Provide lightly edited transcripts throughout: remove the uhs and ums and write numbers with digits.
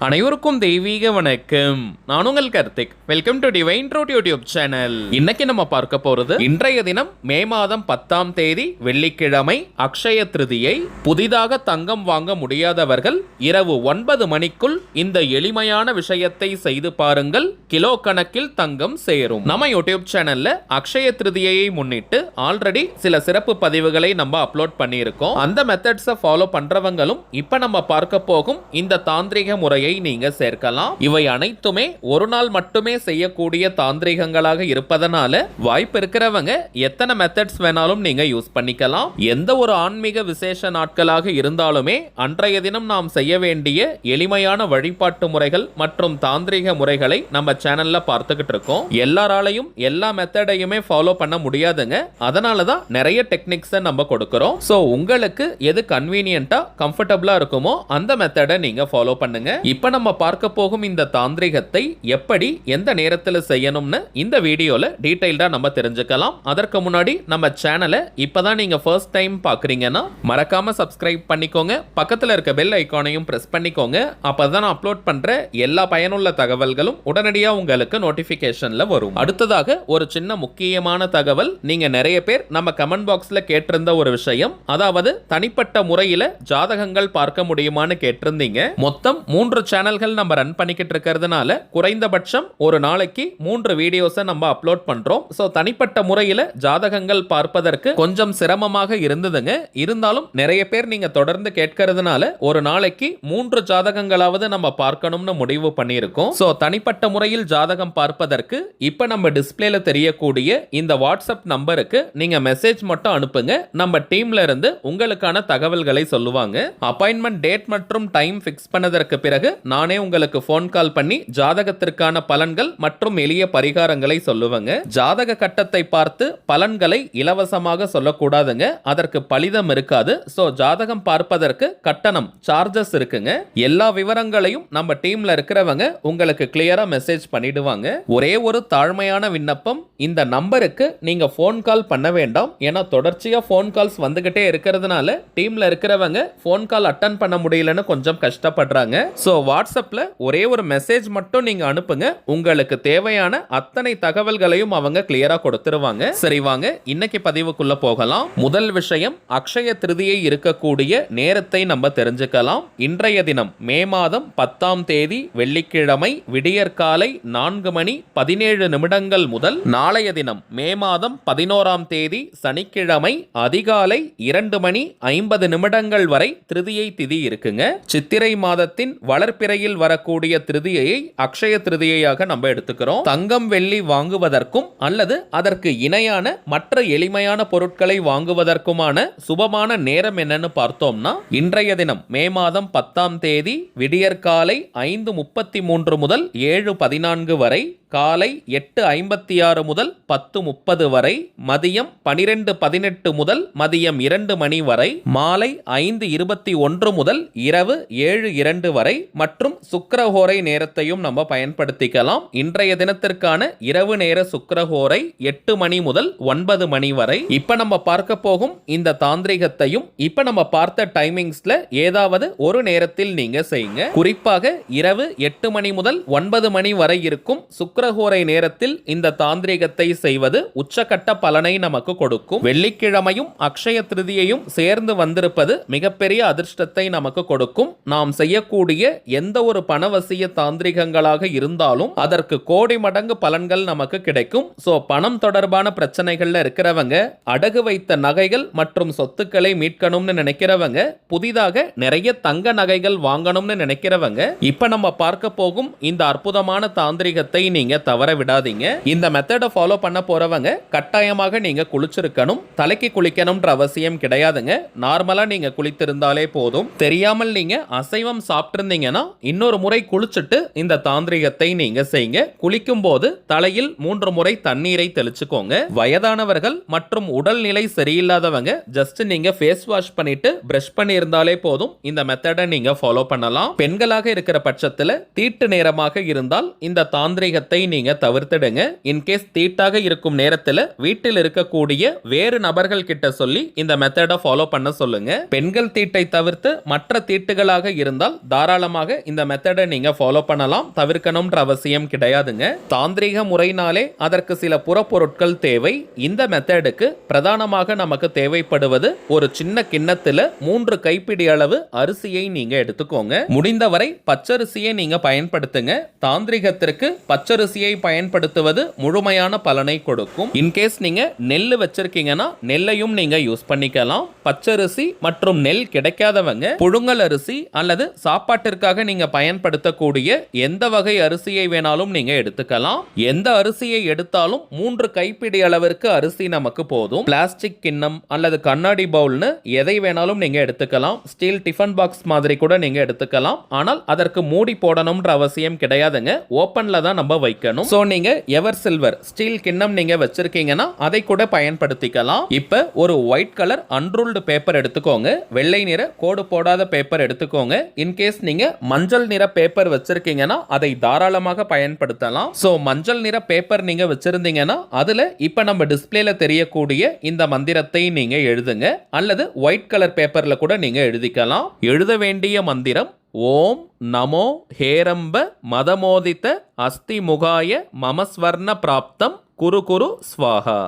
அனைவருக்கும் தெய்வீக வணக்கம். நான் உங்கள் Karthik. Welcome to divine truth YouTube channel. இன்னைக்கு நம்ம பார்க்க போறது இன்றைய தினம் மே மாதம் 10ஆம் தேதி வெள்ளிக்கிழமை அக்ஷய திருதியை. புதிதாக தங்கம் வாங்க முடியாதவர்கள் இரவு 9 மணிக்குள் இந்த எளிமையான விஷயத்தை செய்து பாருங்கள். கிலோ கணக்கில் தங்கம் சேரும். நம்ம யூடியூப் சேனல்ல அக்ஷய திருதியை முன்னிட்டு ஆல்ரெடி சில சிறப்பு பதிவுகளை நம்ம அப்லோட் பண்ணியிருக்கோம். அந்த மெத்தட்ஸை ஃபாலோ பண்றவங்களும் இப்ப நம்ம பார்க்க போகும் இந்த தாந்திரிக முறையை நீங்க சேர்க்கலாம். இவை அனைத்துமே ஒரு நாள் மட்டுமே செய்யக்கூடிய தாந்திரிகங்களாக இருப்பதனால வாய்ப்பு இருக்கிறவங்க எத்தனை மெத்தட்ஸ் வேணாலும் நீங்க யூஸ் பண்ணிக்கலாம். எந்த ஒரு ஆன்மீக விசேஷ நாட்களாக இருந்தாலுமே அன்றைய தினம் நாம் செய்ய வேண்டிய எளிமையான வழிபாட்டு முறைகள் மற்றும் தாந்திரிக முறைகளை நம்ம சேனல்ல பார்த்துக்கிட்டு இருக்கோம். எல்லாராலையும் எல்லா மெத்தடையுமே ஃபாலோ பண்ண முடியாதுங்க. அதனாலதான் நிறைய டெக்னிக்ஸை நம்ம கொடுக்கிறோம். சோ உங்களுக்கு எது கன்வீனியன்ட்டா கம்ஃபர்டபுளா இருக்குமோ அந்த மெத்தடை நீங்க ஃபாலோ பண்ணுங்க. இப்ப நம்ம பார்க்க போகும் இந்த தாந்திரிகத்தை எப்படி எந்த நேரத்தில் செய்யணும்னு இந்த வீடியோல டீடைல்டா நம்ம தெரிஞ்சுக்கலாம். அதற்கு முன்னாடி நம்ம சேனலை இப்பதான் நீங்க ஃபர்ஸ்ட் டைம் பாக்குறீங்கன்னா மறக்காம சப்ஸ்கிரைப் பண்ணிக்கோங்க. பக்கத்துல இருக்க பெல் ஐகானையும் பிரஸ் பண்ணிக்கோங்க. அப்பதான் நான் அப்லோட் பண்ற எல்லா பயனுள்ள தகவல்களும் உடனடியாக உங்களுக்கு நோட்டிபிகேஷன்ல வரும். அடுத்ததாக ஒரு சின்ன முக்கியமான தகவல். நீங்க நிறைய பேர் நம்ம கமெண்ட் பாக்ஸ்ல கேட்டிருந்த ஒரு விஷயம், அதாவது தனிப்பட்ட முறையில ஜாதகங்கள் பார்க்க முடியுமான்னு கேட்டிருந்தீங்க. மொத்தம் 3 சேனல்கள் நம்ம ரன் பண்ணிக்கிட்டு இருக்கிறதுனால குறைந்தபட்சம் ஒரு நாளைக்கு 3 வீடியோஸை நம்ம அப்லோட் பண்றோம். சோ தனிப்பட்ட முறையில் ஜாதகங்கள் பார்ப்பதற்கு கொஞ்சம் சிரமமாக இருந்ததுங்க. இருந்தாலும் நிறைய பேர் நீங்க தொடர்ந்து கேட்கறதுனால ஒரு நாளைக்கு 3 ஜாதகங்களாவது நம்ம பார்க்கணும்னு முடிவு பண்ணியிருக்கோம். சோ தனிப்பட்ட முறையில் ஜாதகம் பார்ப்பதற்கு இப்ப நம்ம டிஸ்பிளேல தெரியக்கூடிய இந்த வாட்ஸ்அப் நம்பருக்கு நீங்க மெசேஜ் மட்டும் அனுப்புங்க. நம்ம டீம்ல இருந்து உங்களுக்கான தகவல்களை சொல்லுவாங்க. அப்பாயின்மெண்ட் டேட் மற்றும் டைம் பிக்ஸ் பண்ணதற்கு பிறகு நானே உங்களுக்கு போன் கால் பண்ணி ஜாதகத்திற்கான பலன்கள் மற்றும் எளிய பரிகாரங்களை சொல்லுவேங்க. ஜாதக கட்டத்தை பார்த்து பலன்களை இலவசமாக சொல்லக்கூடாதுங்க. அதற்கு பலிதம் இருக்காது. சோ ஜாதகம் பார்ப்பதற்கு கட்டணம் சார்ஜஸ் இருக்குங்க. எல்லா விவரங்களையும் நம்ம டீம்ல இருக்கிறவங்க உங்களுக்கு கிளியரா மெசேஜ் பண்ணிடுவாங்க. ஒரே ஒரு தாழ்மையான விண்ணப்பம், இந்த நம்பருக்கு நீங்க போன் கால் பண்ண வேண்டாம். ஏன்னா தொடர்ச்சியா போன் கால்ஸ் வந்துகிட்டே இருக்கிறதுனால டீம்ல இருக்கிறவங்க போன் கால் அட்டன் பண்ண முடியலன்னு கொஞ்சம் கஷ்டப்படுறாங்க. சோ வாட்ஸ்அப்ல ஒரே ஒரு மெசேஜ் மட்டும் நீங்க அனுப்புங்க. உங்களுக்கு தேவையான அத்தனை தகவல்களையும் அவங்க கிளியரா கொடுத்துருவாங்க. சரி வாங்க இன்னைக்கு பதிவுக்குள்ள போகலாம். முதல் விஷயம், அக்ஷய திருதியை இருக்கக்கூடிய நேரத்தை நம்ம தெரிஞ்சுக்கலாம். இன்றைய தினம் மே மாதம் 10ஆம் தேதி வெள்ளிக்கிழமை விடியற்காலை 4 மணி 17 நிமிடங்கள் முதல் நாளைய தினம் மே மாதம் 11ஆம் தேதி சனிக்கிழமை அதிகாலை 2 மணி 50 நிமிடங்கள் வரை திருதியை திதி இருக்குங்க. சித்திரை மாதத்தின் வளர்ப்பிறையில் வரக்கூடிய திருதியை அக்ஷய திருதியாக நம்ம எடுத்துக்கிறோம். தங்கம் வெள்ளி வாங்குவதற்கும் அல்லது அதற்கு இணையான மற்ற எளிமையான பொருட்களை வாங்குவதற்குமான சுபமான நேரம் என்னன்னு பார்த்தோம்னா இன்றைய தினம் மே மாதம் 10ஆம் தேதி விடியற்காலை 5:33 முதல் 7:14 வரை, காலை 8:56 முதல் 10:30 வரை, மதியம் 12:18 முதல் மதியம் 2 மணி வரை, மாலை 5:21 முதல் இரவு 7:02 வரை மற்றும் சுக்கிரஹோரை நேரத்தையும் நம்ம பயன்படுத்திக்கலாம். இன்றைய தினத்திற்கான இரவு நேர சுக்கிரஹோரை 8 மணி முதல் 9 மணி வரை. இப்ப நம்ம பார்க்க போகும் இந்த தாந்திரிகத்தையும் இப்ப நம்ம பார்த்த டைமிங்ஸ்ல ஏதாவது ஒரு நேரத்தில் நீங்க செய்யுங்க. குறிப்பாக இரவு 8 மணி முதல் 9 மணி வரை இருக்கும் சுக்கிரஹோரை நேரத்தில் இந்த தாந்திரிகத்தை செய்வது உச்சகட்ட பலனை நமக்கு கொடுக்கும். வெள்ளிக்கிழமையும் அக்ஷய திருதியையும் சேர்ந்து வந்திருப்பது மிகப்பெரிய அதிர்ஷ்டத்தை நமக்கு கொடுக்கும். நாம் செய்யக்கூடிய எந்த ஒரு பணவசிய தாந்திரிகங்களாக இருந்தாலும் அதற்கு கோடி மடங்கு பலன்கள் நமக்கு கிடைக்கும். சோ பணம் தொடர்பான பிரச்சனைகள்ல இருக்கிறவங்க, அடகு வைத்த நகைகள் மற்றும் சொத்துக்களை மீட்கணும்னு நினைக்கிறவங்க, புதிதாக நிறைய தங்க நகைகள் வாங்கணும்னு நினைக்கிறவங்க, இப்ப நம்ம பார்க்க போகும் இந்த அற்புதமான தாந்திரிகத்தை நீங்க தவற விடாதீங்க. இந்த மெத்தடை ஃபாலோ பண்ண போறவங்க கட்டாயமாக நீங்க குளிச்சிருக்கணும். தலைக்கு குளிக்கணும்ன்ற அவசியம் கிடையாதுங்க. நார்மலா நீங்க குளித்திருந்தாலே போதும். தெரியாமல் நீங்க அசைவம் சாப்பிட்டிருந்தீங்கன்னா இன்னொரு முறை குளிச்சுட்டு இந்த தாந்திரிகத்தை நீங்க செய்யுங்க. குளிக்கும் போது தலையில் 3 முறை தண்ணீரை தெளிச்சுக்கோங்க. வயதானவர்கள் மற்றும் உடல்நிலை சரியில்லாதவங்க ஜஸ்ட் நீங்க ஃபேஸ் வாஷ் பண்ணிட்டு பிரஷ் பண்ணி இருந்தாலே போதும். இந்த மெத்தடை நீங்க ஃபாலோ பண்ணலாம். பெண்களாக இருக்கிற பட்சத்தில் தீட்டு நேரமாக இருந்தால் இந்த தாந்திரிகத்தை நீங்க தவிர்த்திடுங்க. இன்கேஸ் தீட்டாக இருக்கும் நேரத்தில் வீட்டில் இருக்கக்கூடிய வேறு நபர்கள் கிட்ட சொல்லி இந்த மெத்தடை ஃபாலோ பண்ண சொல்லுங்க. பெண்கள் தீட்டை தவிர்த்து மற்ற தீட்டுகளாக இருந்தால் தாராளமாக இந்த மெத்தடை நீங்க ஃபாலோ பண்ணலாம். தவிர்க்கணும்ன்ற அவசியம் கிடையாதுங்க. தாந்திரிக முறையினாலே அதற்கு சில புறப்பொருட்கள் தேவை. இந்த மெத்தடுக்கு பிரதானமாக நமக்கு தேவைப்படுவது ஒரு சின்ன கிண்ணத்துல 3 கைப்பிடி அளவு அரிசியை நீங்க எடுத்துக்கோங்க. முடிந்தவரை பச்சரிசியை நீங்க பயன்படுத்துங்க. தாந்திரிகத்திற்கு பச்சரிசியை பயன்படுத்துவது முழுமையான பலனை கொடுக்கும். இன்கேஸ் நீங்க நெல் வச்சிருக்கீங்கன்னா நெல்லையும் நீங்க யூஸ் பண்ணிக்கலாம். பச்சரிசி மற்றும் நெல் கிடைக்காதவங்க புழுங்கல் அரிசி அல்லது சாப்பாட்டிற்காக நீங்க பயன்படுத்தக்கூடிய எந்த வகை அரிசியை வேணாலும் நீங்க எடுத்துக்கலாம். எந்த அரிசியை எடுத்தாலும் 3 கைப்பிடி அளவிற்கு அரிசி நமக்கு போதும். பிளாஸ்டிக் கிண்ணம் அல்லது கண்ணாடி பவுல்னு எதை வேணாலும் நீங்க எடுத்துக்கலாம். ஸ்டீல் டிஃபன் பாக்ஸ் மாதிரி கூட நீங்க எடுத்துக்கலாம். ஆனால் அதற்கு மூடி போடணும்ன்ற அவசியம் கிடையாதுங்க. ஓபன்ல தான் நம்ம வைக்கணும். சோ நீங்க எவர் சில்வர் ஸ்டீல் கிண்ணம் நீங்க வச்சிருக்கீங்கன்னா அதை கூட பயன்படுத்திக்கலாம். இப்ப ஒரு ஒயிட் கலர் அன்ரூல்டு பேப்பர் எடுத்துக்கோங்க. வெள்ளை நிற கோடு போடாத பேப்பர் எடுத்துக்கோங்க. இன்கேஸ் நீங்க மஞ்சள் நிற பேப்பர் வச்சிருக்கீங்கன்னா அதை தாராளமாக பயன்படுத்தலாம். சோ மஞ்சள் நிற பேப்பர் நீங்க வச்சிருந்தீங்கன்னா அதுல இப்ப நம்ம டிஸ்பிளேல தெரியக்கூடிய இந்த மந்திரத்தை நீங்க எழுதுங்க. அல்லது ஒயிட் கலர் பேப்பர்ல கூட நீங்க எழுதிக்கலாம். எழுத வேண்டிய மந்திரம் ஓம் நமோ ஹேரம்ப மதமோதித அஸ்தி முகாய மமஸ்வர்ண பிராப்தம் குரு குரு ஸ்வாஹா.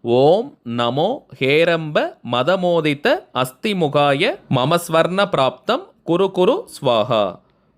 ஓம் நமோ ஹேரம்ப மதமோதித அஸ்தி முகாய மமஸ்வர்ண பிராப்தம் குரு குரு ஸ்வாஹா.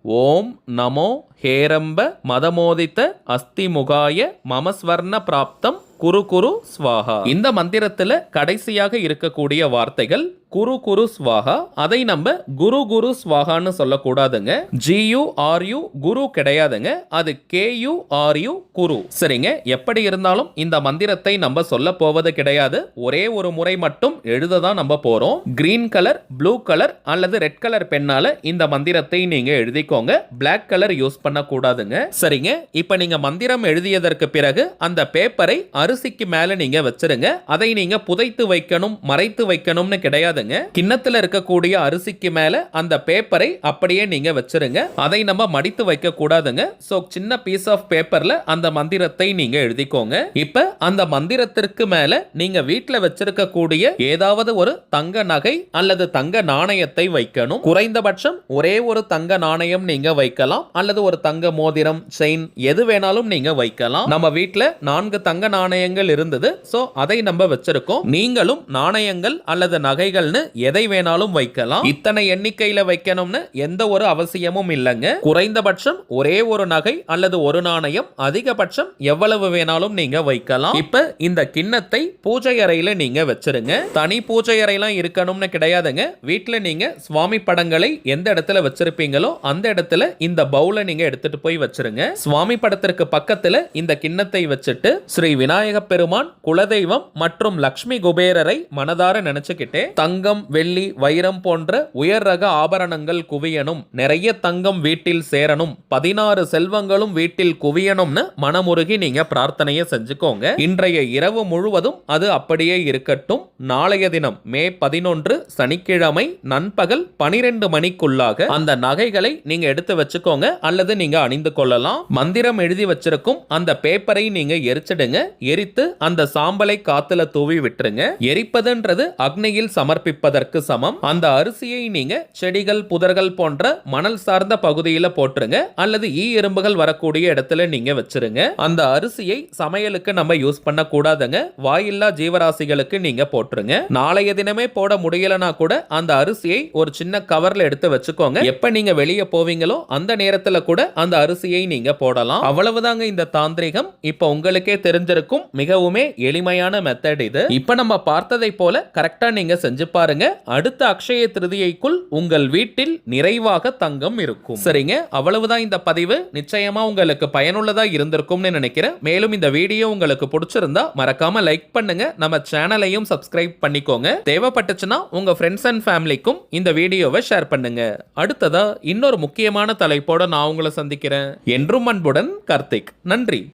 ஓம் நமோ ஹேரம்ப மதமோதித அஸ்தி முகாய மமஸ்வர்ண பிராப்தம் குரு குரு ஸ்வாஹா. இந்த மந்திரத்துல கடைசியாக இருக்கக்கூடிய வார்த்தைகள் குரு குரு ஸ்வாஹா. அதை நம்ம குரு குரு ஸ்வாஹான்னு சொல்லக்கூடாதுங்க. GURU குரு கிடையாதுங்க. அது KURU குரு. சரிங்க. எப்படி இருந்தாலும் இந்த மந்திரத்தை நம்ம சொல்ல போவது கிடையாது. ஒரே ஒரு முறை மட்டும் எழுத தான் நம்ம போறோம். கிரீன் கலர், ப்ளூ கலர் அல்லது ரெட் கலர் பெண்ணால இந்த மந்திரத்தை நீங்க எழுதிக்கோங்க. பிளாக் கலர் யூஸ் பண்ண கூடாதுங்க. சரிங்க. இப்ப நீங்க மந்திரம் எழுதியதற்கு பிறகு அந்த பேப்பரை அரிசிக்கு மேல நீங்க வச்சிருங்க. அதை நீங்க புதைத்து வைக்கணும், மறைத்து வைக்கணும்னு கிடையாதுங்க. கிண்ணத்துல இருக்கக்கூடிய அரிசிக்கு மேல அந்த பேப்பரை அப்படியே நீங்க வச்சிருங்க. அதை நம்ம மடித்து வைக்க கூடாதுங்க. சோ சின்ன பீஸ் ஆஃப் பேப்பர்ல அந்த மந்திரத்தை நீங்க எழுதிக்கோங்க. இப்ப அந்த மந்திரத்திற்கு மேல நீங்க வீட்ல வச்சிருக்கக்கூடிய ஏதாவது ஒரு தங்க நகை அல்லது தங்க நாணயத்தை வைக்கணும். குறைந்தபட்சம் ஒரே ஒரு தங்க நாணயம் நீங்க வைக்கலாம். அல்லது ஒரு தங்க மோதிரம், செயின் எது வேணாலும் நீங்க வைக்கலாம். நம்ம வீட்ல 4 தங்க நாணயங்கள் இருந்தது. சோ அதை நம்ம வச்சிருக்கோம். நீங்களும் நாணயங்கள் அல்லது நகைகள்னு எதை வேணாலும் வைக்கலாம். இத்தனை எண்ணிக்கையில வைக்கணும்னு எந்த ஒரு அவசியமும் இல்லைங்க. குறைந்தபட்சம் ஒரே ஒரு நகை அல்லது ஒரு நாணயம், அதிகபட்சம் எவ்வளவு வேணாலும் நீங்க வைக்கலாம். இப்ப இந்த கிண்ணத்தை பூஜை அறையில நீங்க வச்சிருங்க. தனி பூஜை அறையெல்லாம் இருக்கணும்னு கிடையாதுங்க. வீட்டுல நீங்க சுவாமி படங்களை எந்த இடத்துல வச்சிருப்பீங்களோ அந்த இடத்துல இந்த பவுலை நீங்க எடுத்துட்டு போய் வச்சிருங்க. சுவாமி படத்திற்கு பக்கத்துல இந்த கிண்ணத்தை வச்சுட்டு ஸ்ரீ விநாயக பெருமான், குலதெய்வம் மற்றும் லக்ஷ்மி குபேரரை மனதார நினைச்சுக்கிட்டே தங்கம், வெள்ளி, வைரம் போன்ற உயர் ரக ஆபரணங்கள் குவியணும், நிறைய தங்கம் வீட்டில் சேரணும், 16 செல்வங்களும் வீட்டில் குவியணும்னு மனமுருகி நீங்க பிரார்த்தனையை செஞ்சுக்கோங்க. இன்றைய இரவு முழுவதும் அது அப்படியே இருக்கட்டும். நாளைய தினம் மே 11 சனிக்கிழமை நண்பகல் 12 மணிக்குள்ளாக அந்த நகைகளை நீங்க எடுத்து வச்சுக்கோங்க அல்லது நீங்க அணிந்து கொள்ளலாம். மந்திரம் எழுதி வச்சிருக்கும் அந்த பேப்பரை நீங்க எரிச்சிடுங்க. எரித்து அந்த சாம்பலை காத்துல தூவி விட்டுருங்க. எரிப்பதுன்றது அக்னியில் சமர்ப்பிப்பதற்கு சமம். அந்த அரிசியை நீங்க செடிகள், புதர்கள் போன்ற மணல் சார்ந்த பகுதியில போட்டுருங்க அல்லது ஈ எறும்புகள் வரக்கூடிய இடத்துல நீங்க வச்சிருங்க. அந்த அரிசியை சமையலுக்கு நம்ம யூஸ் பண்ண கூடாதுங்க. வாயில்லா ஜீவராசிகளுக்கு நீங்க போட்டுருங்க. நாளைய தினமே போட முடியலனா கூட அந்த அரிசியை ஒரு சின்ன கவர்ல எடுத்து வச்சுக்கோங்க. எப்ப நீங்க வெளியே போவீங்களோ அந்த நேரத்துல கூட அந்த அரிசியை நீங்க போடலாம். அவ்வளவுதாங்க இந்த தாந்திரிகம். இப்ப உங்களுக்கே தெரிஞ்சிருக்கும், மிகவுமே எளிமையான மெத்தட் இது. இப்ப நம்ம பார்த்ததை போல கரெக்டா நீங்க செஞ்சு பாருங்க. அடுத்த அக்ஷய திருதியைக்குள் உங்கள் வீட்டில் நிறைவாக தங்கம் இருக்கும். சரிங்க. அவ்வளவுதான் இந்த பதிவு. நிச்சயமா உங்களுக்கு பயனுள்ளதா இருந்திருக்கும்னு நினைக்கிறேன். மேலும் இந்த வீடியோ உங்களுக்கு பிடிச்சிருந்தா மறக்காம லைக் பண்ணுங்க. நம்ம சேனலையும் சப்ஸ்கிரைப் பண்ணிக்கோங்க. தேவைப்பட்டுச்சுன்னா உங்க ஃப்ரெண்ட்ஸ் அண்ட் ஃபேமிலிக்கும் இந்த வீடியோவை ஷேர் பண்ணுங்க. அடுத்ததா இன்னொரு முக்கியமான தலைப்போட நான் உங்களை சந்திக்கிறேன். என்றும் அன்புடன் கார்த்திக். நன்றி.